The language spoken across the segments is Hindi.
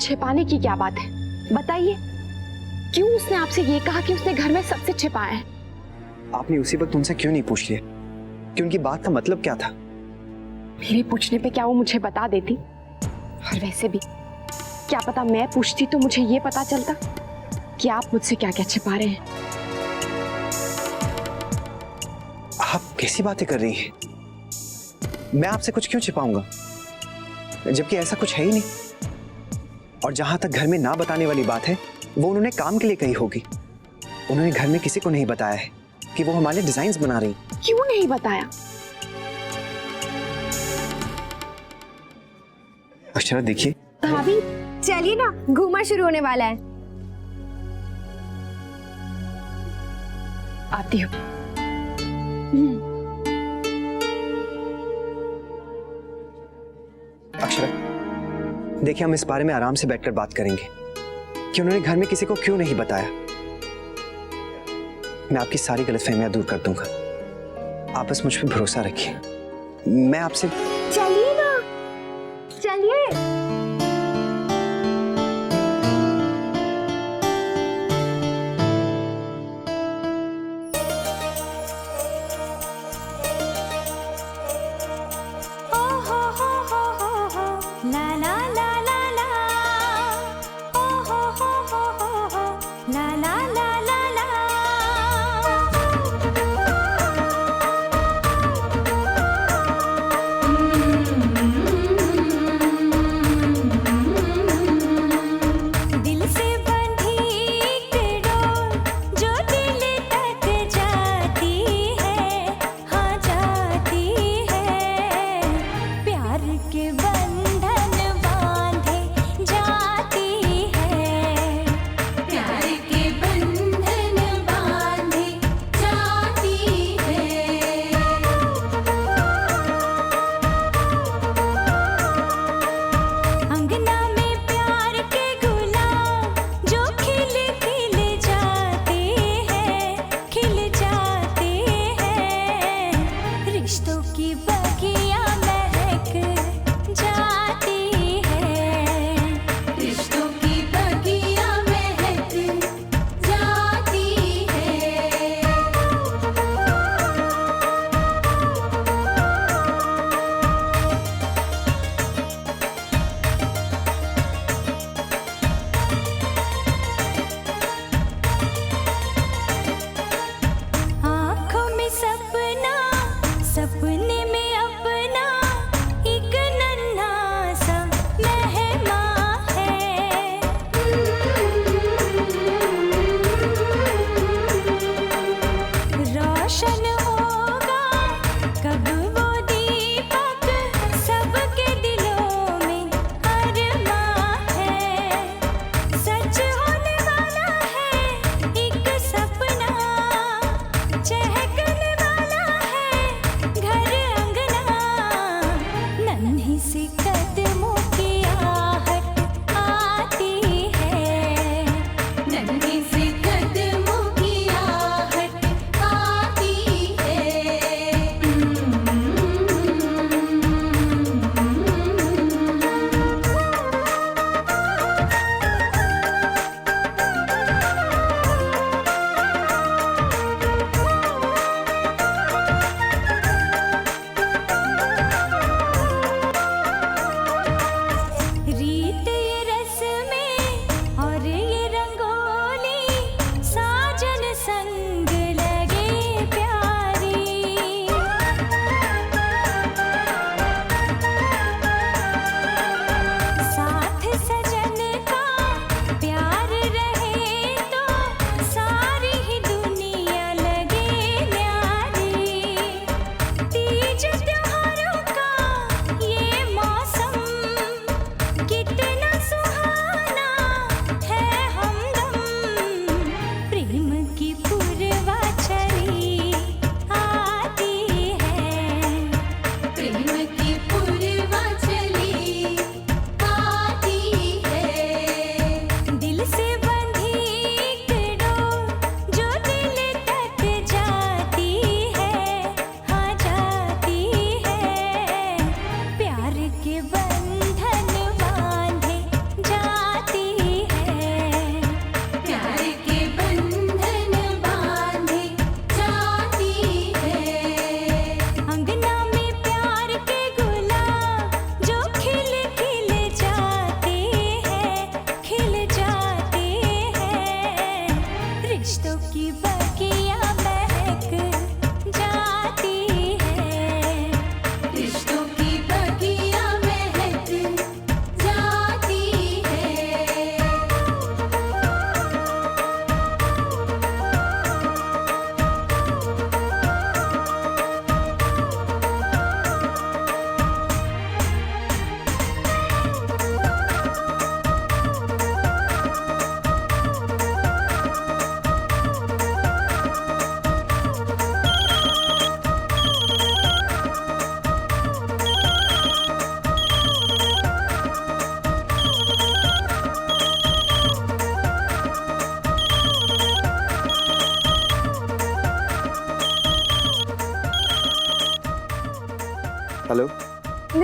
छिपाने की क्या बात है, बताइए। क्यों उसने आपसे ये कहा कि उसने घर में सबसे छिपाया है? आपने उसी वक्त उनसे क्यों नहीं पूछ लिया कि उनकी बात का मतलब क्या था? मेरे पूछने पे क्या वो मुझे बता देती? और वैसे भी क्या पता मैं पूछती तो मुझे ये पता चलता कि आप मुझसे क्या क्या छिपा रहे हैं। आप कैसी बातें कर रही हैं? मैं आपसे कुछ क्यों छिपाऊंगा, जबकि ऐसा कुछ है ही नहीं। और जहां तक घर में ना बताने वाली बात है, वो उन्होंने काम के लिए कही होगी। उन्होंने घर में किसी को नहीं बताया है कि वो हमारे डिजाइन्स बना रही। क्यों नहीं बताया? अक्षरा देखिए, भाभी चलिए ना, घूमर शुरू होने वाला है। आती हूँ। अक्षरा देखिए, हम इस बारे में आराम से बैठकर बात करेंगे कि उन्होंने घर में किसी को क्यों नहीं बताया। मैं आपकी सारी गलतफहमियां दूर कर दूंगा। आप बस मुझ पर भरोसा रखिए। मैं आपसे चलिए ना, चलिए।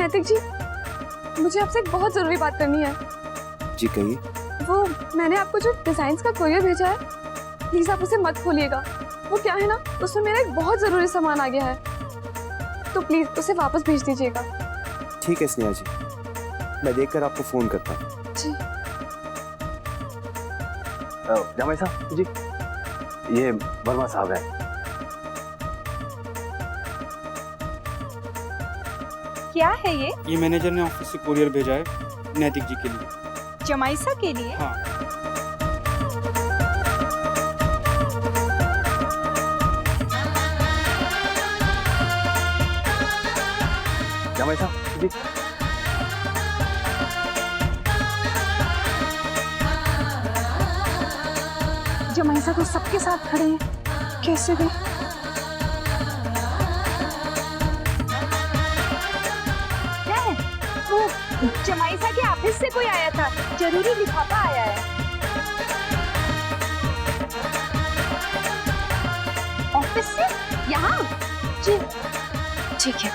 नैतिक जी, मुझे आपसे एक बहुत जरूरी बात करनी है। जी कहिए। वो मैंने आपको जो डिजाइन्स का कोरियर भेजा है, प्लीज आप उसे मत खोलिएगा। वो क्या है ना, उसमें मेरा एक बहुत जरूरी सामान आ गया है, तो प्लीज उसे वापस भेज दीजिएगा। ठीक है स्नेहा जी, मैं देखकर आपको फोन करता हूँ। जी। जामाई साहब जी, ये वर्मा साहब है। क्या है ये? ये मैनेजर ने ऑफिस से कोरियर भेजा है नैतिक जी के लिए। जमाइसा के लिए? हाँ। जामाई साहब जी, जमाइसा तो सबके साथ खड़े हैं, कैसे गए? क्या है? वो जमाइसा के ऑफिस से कोई आया था, जरूरी लिफाफा आया है। ऑफिस से? यहाँ? जी ठीक है।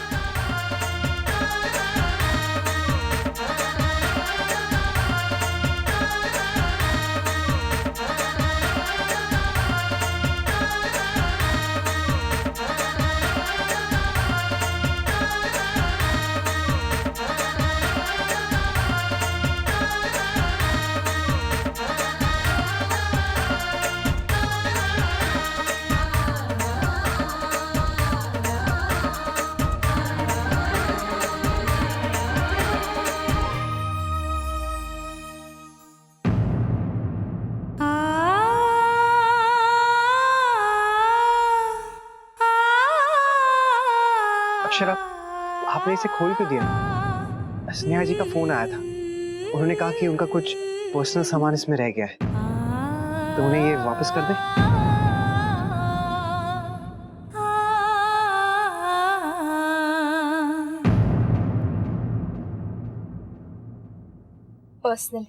अक्षरा, आपने इसे खोल क्यों दिया? स्नेहा जी का फोन आया था, उन्होंने कहा कि उनका कुछ पर्सनल सामान इसमें रह गया है, तो उन्हें ये वापस कर दे। पर्सनल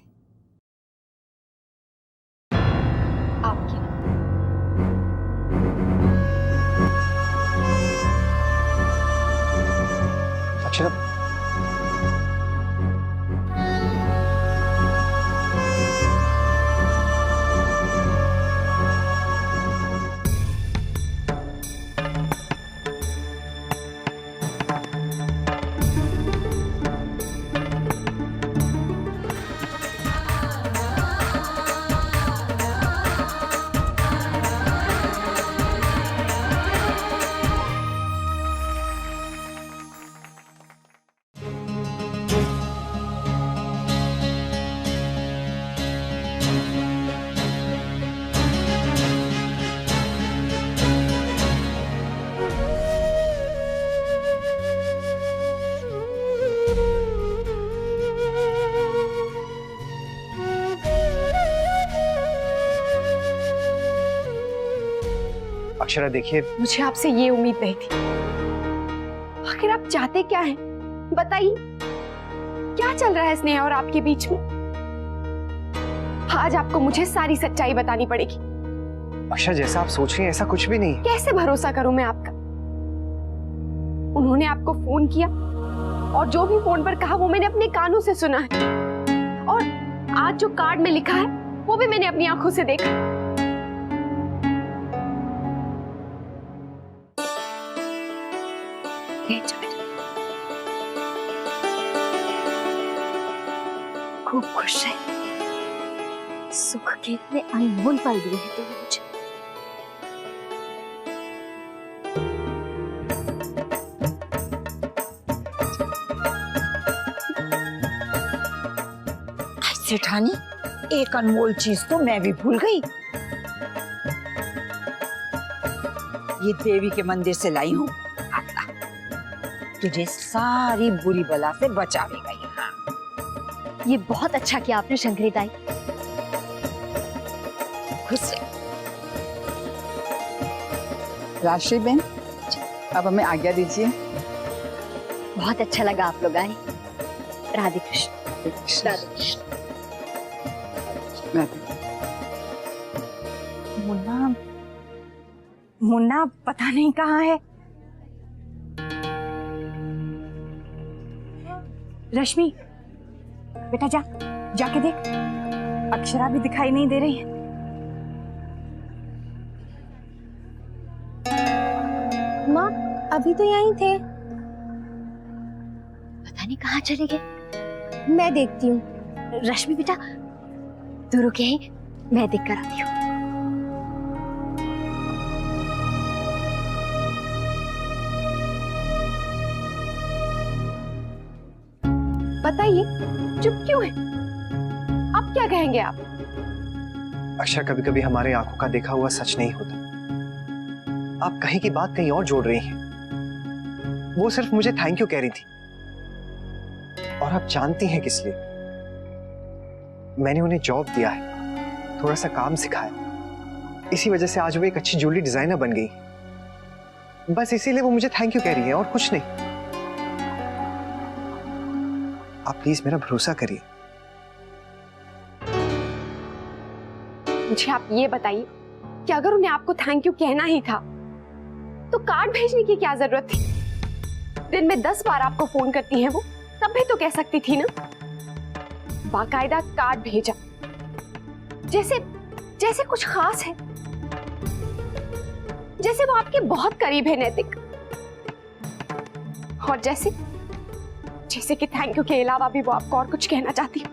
आपके। अक्षरा, अक्षरा देखिए, मुझे आपसे ये उम्मीद नहीं थी। आखिर आप चाहते क्या हैं? बताइए, क्या चल रहा है स्नेहा और आपके बीच में? आज आपको मुझे सारी सच्चाई बतानी पड़ेगी। अक्षरा जैसा आप सोच रही हैं ऐसा कुछ भी नहीं। कैसे भरोसा करूं मैं आपका? उन्होंने आपको फोन किया और जो भी फोन पर कहा वो मैंने अपने कानों से सुना है, और आज जो कार्ड में लिखा है वो भी मैंने अपनी आंखों से देखा। खूब खुश है, सुख के इतने अनमोल पल दिए हैं तुमने मुझे। जेठानी, एक अनमोल चीज तो मैं भी भूल गई। ये देवी के मंदिर से लाई हूँ, तुझे सारी बुरी बला से बचावेगा यहाँ। ये बहुत अच्छा किया आपने शंकरी ताई। खुश रह। राशि बेन, अब हमें आज्ञा दीजिए। बहुत अच्छा लगा आप लोग आए। राधे कृष्ण। राधे कृष्ण। मुन्ना, मुन्ना पता नहीं कहाँ है। रश्मि, बेटा जा, जाके देख, अक्षरा भी दिखाई नहीं दे रही है। माँ अभी तो यहीं थे, पता नहीं कहाँ चले गए। मैं देखती हूँ। रश्मि बेटा तू रुके, मैं देख कर आती हूँ। बताइए चुप क्यों है? अब क्या कहेंगे आप? अक्षर, कभी कभी हमारे आंखों का देखा हुआ सच नहीं होता। आप कहीं की बात कहीं और जोड़ रही हैं। वो सिर्फ मुझे थैंक यू कह रही थी, और आप जानती हैं किस लिए? मैंने उन्हें जॉब दिया है, थोड़ा सा काम सिखाया, इसी वजह से आज वो एक अच्छी ज्वेलरी डिजाइनर बन गई। बस इसीलिए वो मुझे थैंक यू कह रही है, और कुछ नहीं। आप प्लीज मेरा भरोसा करिए। मुझे आप ये बताइए कि अगर उन्हें आपको थैंक यू कहना ही था तो कार्ड भेजने की क्या जरूरत थी? दिन में 10 बार आपको फोन करती हैं वो, तब भी तो कह सकती थी ना। बाकायदा कार्ड भेजा, जैसे जैसे कुछ खास है, जैसे वो आपके बहुत करीब है नैतिक, और जैसे जैसे कि थैंक यू के अलावा भी वो आपको और कुछ कहना चाहती है।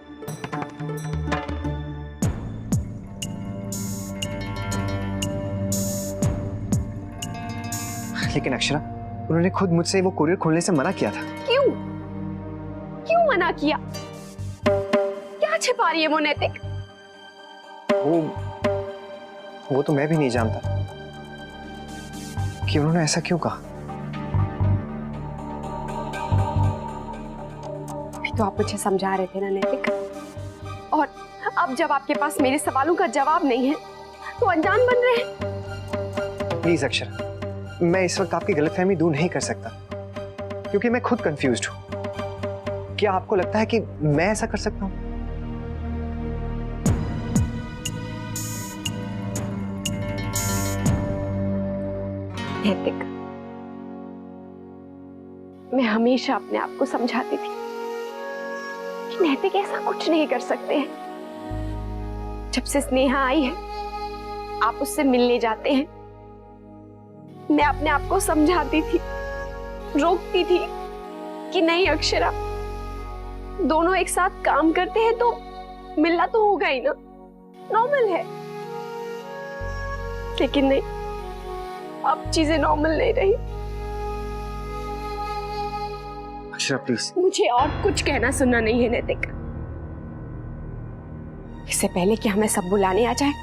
लेकिन अक्षरा, उन्होंने खुद मुझसे वो कुरियर खोलने से मना किया था। क्यों? क्यों मना किया? क्या छिपा रही है वो नैतिक? वो तो मैं भी नहीं जानता कि उन्होंने ऐसा क्यों कहा। अभी तो आप मुझे समझा रहे थे ना नैतिक, और अब जब आपके पास मेरे सवालों का जवाब नहीं है तो अनजान बन रहे हैं। प्लीज अक्षरा, मैं इस वक्त आपकी गलतफहमी दूर नहीं कर सकता, क्योंकि मैं खुद कंफ्यूज्ड हूं। क्या आपको लगता है कि मैं ऐसा कर सकता हूं? नैतिक, मैं हमेशा अपने आप को समझाती थी कि नैतिक ऐसा कुछ नहीं कर सकते हैं। जब से स्नेहा आई है, आप उससे मिलने जाते हैं, मैं अपने आप को समझाती थी, रोकती थी कि नहीं अक्षरा, दोनों एक साथ काम करते हैं तो मिलना तो होगा ही ना, नॉर्मल है। लेकिन नहीं, अब चीजें नॉर्मल नहीं रही। अक्षरा प्लीज। मुझे और कुछ कहना सुनना नहीं है नैतिक। इससे पहले कि हमें सब बुलाने आ जाए,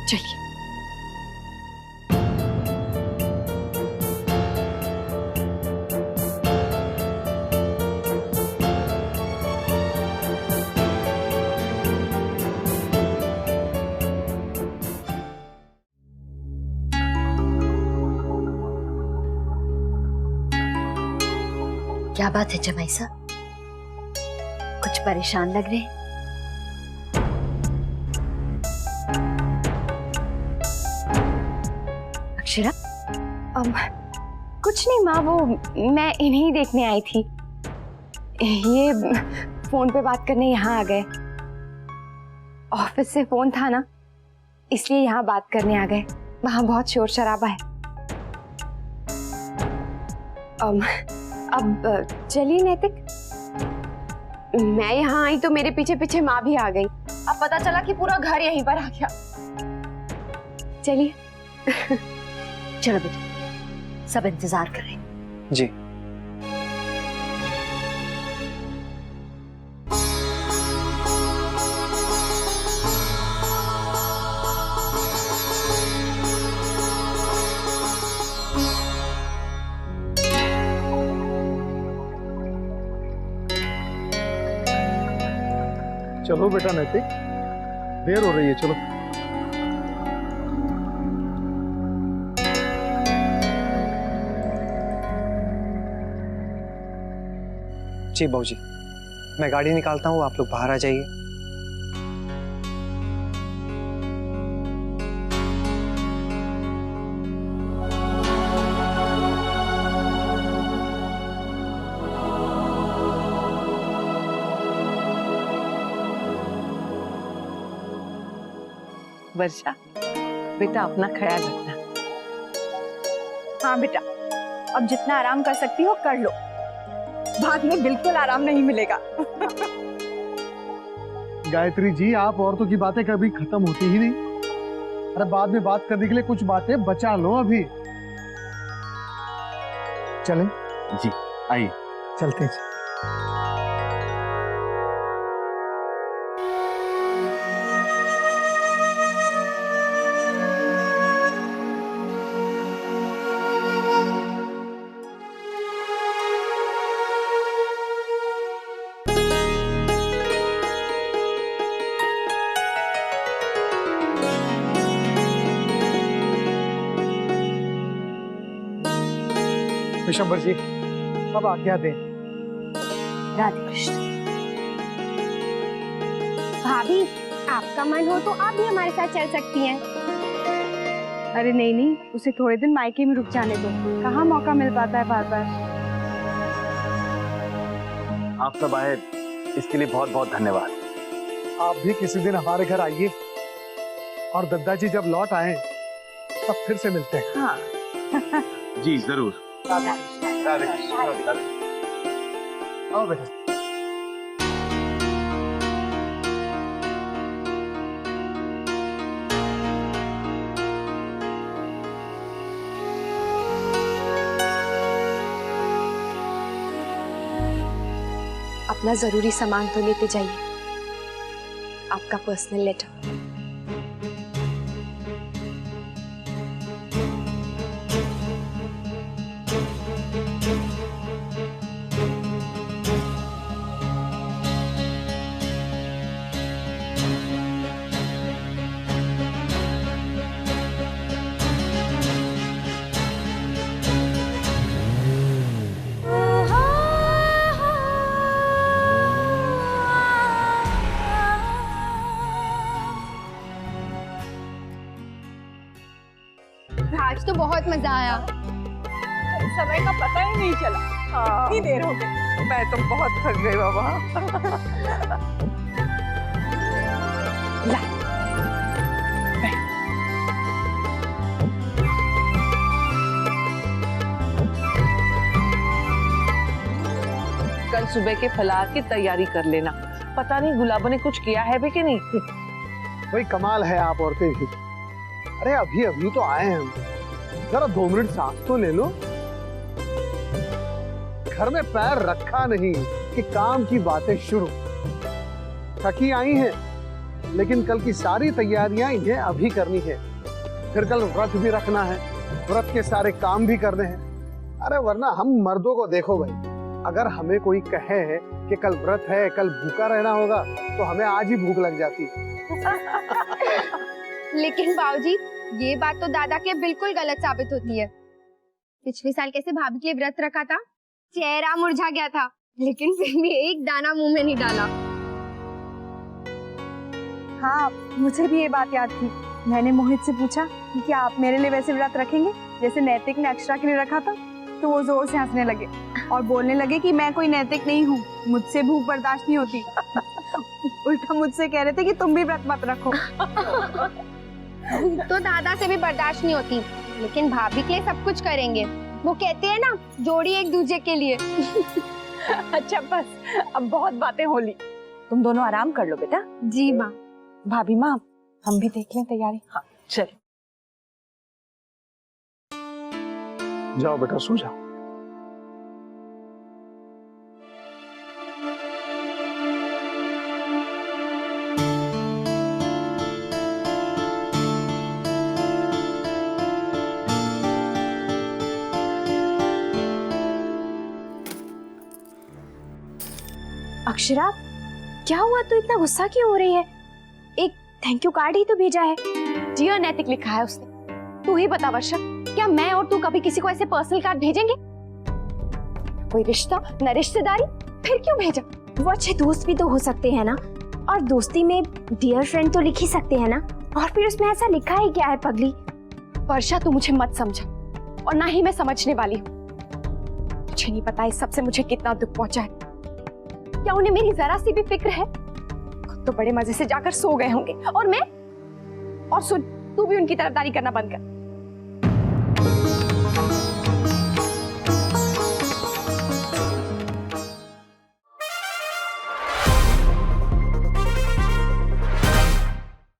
चलिए। क्या बात है जमाई साहब, कुछ परेशान लग रहे हैं? अक्षरा? कुछ नहीं माँ, वो मैं इन्हीं देखने आई थी। ये फोन पे बात करने यहाँ आ गए। ऑफिस से फोन था ना, इसलिए यहाँ बात करने आ गए। वहाँ बहुत शोर शराबा है। अब चलिए नैतिक। मैं यहाँ आई तो मेरे पीछे पीछे माँ भी आ गई। अब पता चला कि पूरा घर यहीं पर आ गया। चलिए। चलो बेटा, सब इंतजार कर रहे हैं। जी। चलो बेटा नैतिक, देर हो रही है, चलो। जी बाबूजी, मैं गाड़ी निकालता हूँ, आप लोग बाहर आ जाइए। वर्षा, बेटा अपना ख्याल रखना। हाँ बेटा, अब जितना आराम कर सकती हो कर लो, बाद में बिल्कुल आराम नहीं मिलेगा। गायत्री जी, आप औरतों की बातें कभी खत्म होती ही नहीं। अरे बाद में बात करने के लिए कुछ बातें बचा लो अभी। चलें? जी आइए। चलते हैं। विशंबर जी, अब आज्ञा दें। राधे कृष्ण। भाभी, आपका मन हो तो आप भी हमारे साथ चल सकती हैं। अरे नहीं नहीं, उसे थोड़े दिन मायके में रुक जाने दो, कहाँ मौका मिल पाता है बार बार। आप सब आए इसके लिए बहुत बहुत धन्यवाद। आप भी किसी दिन हमारे घर आइए, और दद्दा जी जब लौट आए तब फिर से मिलते हैं। हाँ। जी जरूर। राधे कृष्ण। आओ बेटा। अपना जरूरी सामान तो लेते जाइए, आपका पर्सनल लेटर। आज तो बहुत मजा आया, समय का पता ही नहीं चला, कितनी देर हो गई। मैं तो बहुत थक गई बाबा। कल सुबह के फलाहार की तैयारी कर लेना। पता नहीं गुलाबों ने कुछ किया है भी कि नहीं। वही कमाल है आप औरतें भी। अरे अभी अभी तो आए हैं हम, जरा 2 मिनट सांस तो ले लो। घर में पैर रखा नहीं कि काम की बातें शुरू। थकी आई हैं, लेकिन कल की सारी तैयारियां इन्हें अभी करनी है। फिर कल व्रत भी रखना है, व्रत के सारे काम भी करने हैं। अरे वरना हम मर्दों को देखो भाई, अगर हमें कोई कहे कि कल व्रत है, कल भूखा रहना होगा, तो हमें आज ही भूख लग जाती। लेकिन बाबूजी, ये बात तो दादा के बिल्कुल गलत साबित होती है। पिछले साल कैसे भाभी के लिए व्रत रखा था, चेहरा मुरझा गया था, लेकिन फिर भी एक दाना मुंह में नहीं डाला। हाँ, मुझे भी ये बात याद थी। मैंने मोहित से पूछा कि क्या आप मेरे लिए वैसे व्रत रखेंगे जैसे नैतिक ने अक्षरा के लिए रखा था, तो वो जोर से हंसने लगे और बोलने लगे कि मैं कोई नैतिक नहीं हूँ, मुझसे भूख बर्दाश्त नहीं होती। उल्टा मुझसे कह रहे थे कि तुम भी व्रत मत रखो। भूख तो दादा से भी बर्दाश्त नहीं होती, लेकिन भाभी के लिए सब कुछ करेंगे। वो कहते हैं ना, जोड़ी एक दूसरे के लिए। अच्छा बस, अब बहुत बातें हो ली, तुम दोनों आराम कर लो बेटा। जी माँ। भाभी माँ, हम भी देख लें तैयारी। हाँ चल। जाओ बेटा, सो जाओ। अक्षरा, क्या हुआ? तू इतना गुस्सा क्यों हो रही है? एक थैंक यू कार्ड ही तो भेजा है। डियर नैतिक लिखा है उसने। तू ही बता वर्षा, क्या मैं और तू कभी किसी को ऐसे पर्सनल कार्ड भेजेंगे? कोई रिश्ता न रिश्तेदारी, फिर क्यों भेजा? वो अच्छे दोस्त भी तो हो सकते हैं ना, और दोस्ती में डियर फ्रेंड तो लिख ही सकते हैं ना। और फिर उसमें ऐसा लिखा ही क्या है पगली? वर्षा, तू मुझे मत समझा, और ना ही मैं समझने वाली हूँ। मुझे नहीं पता इस सबसे मुझे कितना दुख पहुंचा है। क्या उन्हें मेरी जरा सी भी फिक्र है? खुद तो बड़े मजे से जाकर सो गए होंगे, और मैं और सुन, तू भी उनकी तरफदारी करना बंद कर।